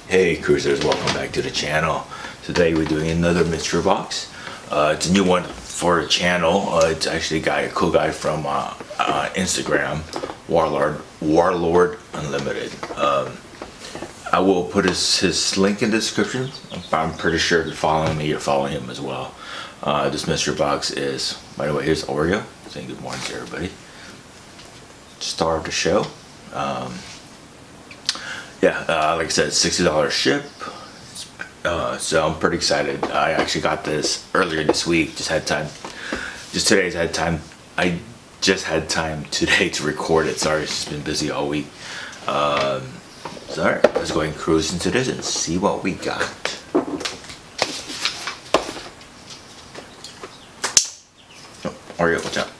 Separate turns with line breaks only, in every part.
Hey cruisers, welcome back to the channel. Today we're doing another mystery box. It's a new one for the channel. It's actually a cool guy from Instagram, Warlord.Unlimited. I will put his link in the description. I'm pretty sure if you're following me, you're following him as well. This mystery box is, by the way, here's Oreo saying good morning to everybody. Star of the show. Like I said, $60 ship. So I'm pretty excited. I actually got this earlier this week. I just had time today to record it. Sorry, it's just been busy all week. So alright, let's go ahead and cruise into this and see what we got. Oh, Oreo, watch out.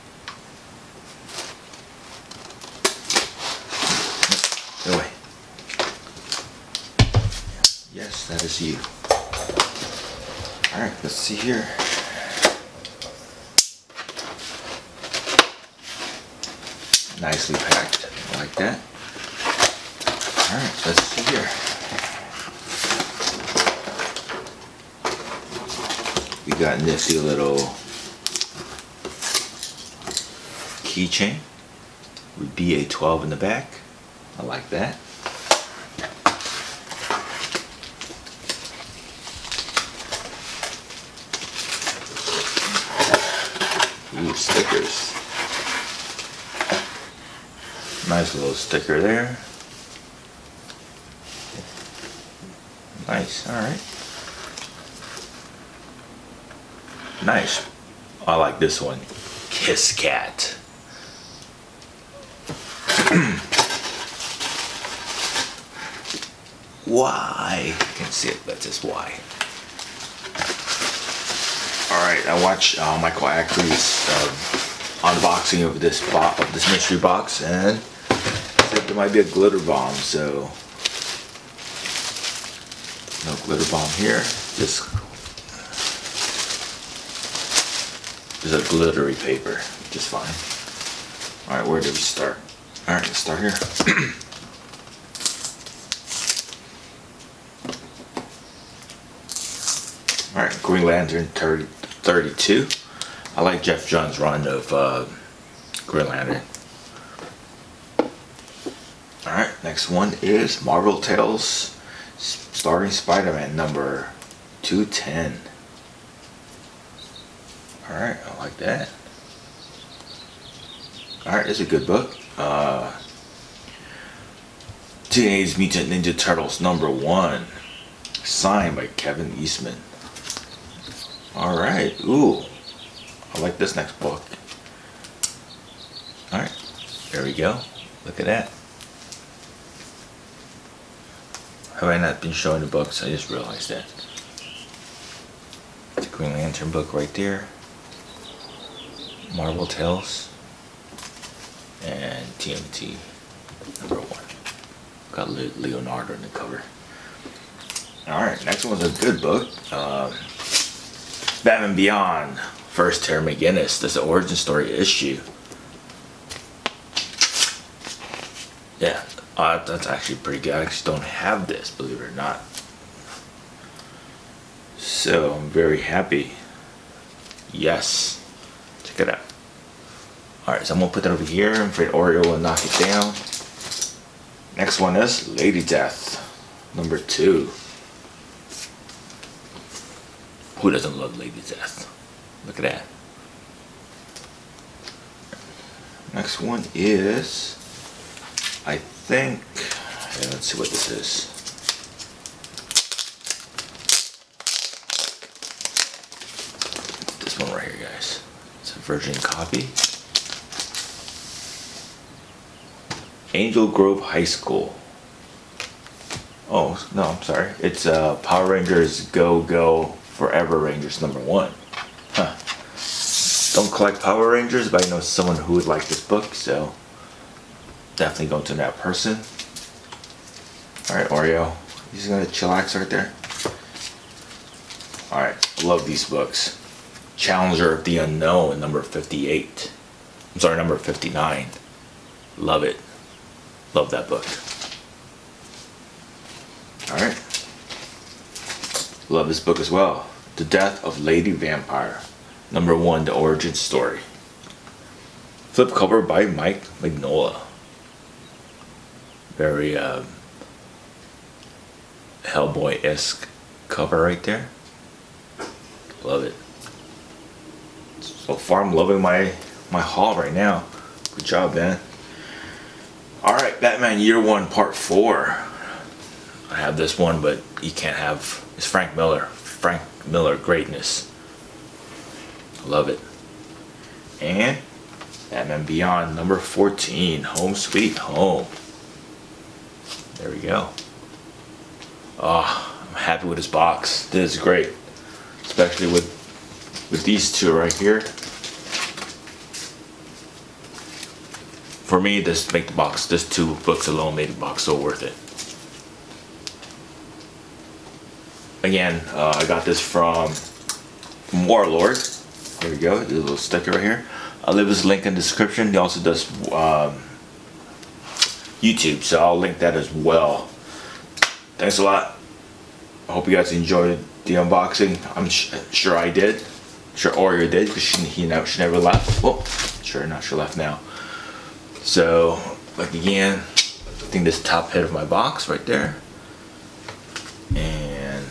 Get away. Yes, that is you. Alright, let's see here. Nicely packed, like that. Alright, let's see here. We got nifty little keychain with BA12 in the back. I like that. Ooh, stickers. Nice little sticker there. Nice, alright. Nice. I like this one. Kiss Cat. Why? You can see it, that's just why. Alright, I watched Michael Ackley's unboxing of this mystery box, and said there might be a glitter bomb, so no glitter bomb here, just a glittery paper, just fine. Alright, where do we start? Alright, let's start here. Alright, Green Lantern 32. I like Jeff Johns' run of Green Lantern. Alright, next one is Marvel Tales starring Spider-Man number 210. Alright, I like that. Alright, it's a good book. Teenage Mutant Ninja Turtles number 1. Signed by Kevin Eastman. Alright, ooh. I like this next book. Alright, there we go. Look at that. Have I not been showing the books? I just realized that. It's a Green Lantern book right there. Marvel Tales. And TMT number 1. Got Leonardo in the cover. Alright, next one's a good book. Batman Beyond. First Terry McGinnis. This is an origin story issue. Yeah, that's actually pretty good. I actually don't have this, believe it or not. So I'm very happy. Yes. Check it out. Alright, so I'm going to put that over here. I'm afraid Oreo will knock it down. Next one is Lady Death, number 2. Who doesn't love Lady Death? Look at that. Next one is, I think, let's see what this is. This one right here, guys. It's a virgin copy. Angel Grove High School. Oh, no, I'm sorry. It's Power Rangers Go Go Forever Rangers number 1. Huh. Don't collect Power Rangers, but I know someone who would like this book, so definitely go to that person. Alright, Oreo. He's gonna chillax right there. Alright, love these books. Challenger of the Unknown, number 58. I'm sorry, number 59. Love it. Love that book. Alright. Love this book as well. The Death of Lady Vampire. #1, The Origin Story. Flip cover by Mike Mignola. Very Hellboy-esque cover right there. Love it. So far I'm loving my haul right now. Good job, man. Alright, Batman Year 1 Part 4. I have this one, but you can't have... It's Frank Miller. Frank Miller greatness. Love it. And Batman Beyond #14. Home Sweet Home. There we go. Oh, I'm happy with this box. This is great. Especially with these two right here. For me, this two books alone made the box so worth it. Again, I got this from Warlord. There we go. There's a little sticker right here. I'll leave this link in the description. He also does YouTube, so I'll link that as well. Thanks a lot. I hope you guys enjoyed the unboxing. I'm sure I did. Sure Oreo did, because she never left. Well, sure enough, she left now. So, like again, I think this top head of my box right there. And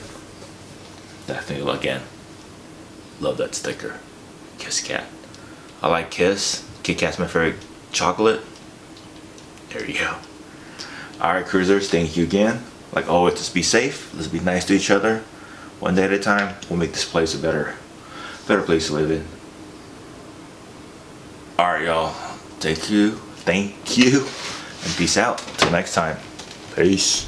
definitely again, love that sticker. Kiss Cat. I like Kiss. Kit Kat's my favorite chocolate. There you go. Alright, cruisers, thank you again. Like always, just be safe. Let's be nice to each other. One day at a time, we'll make this place a better place to live in. Alright, y'all. Thank you, and peace out. Till next time. Peace.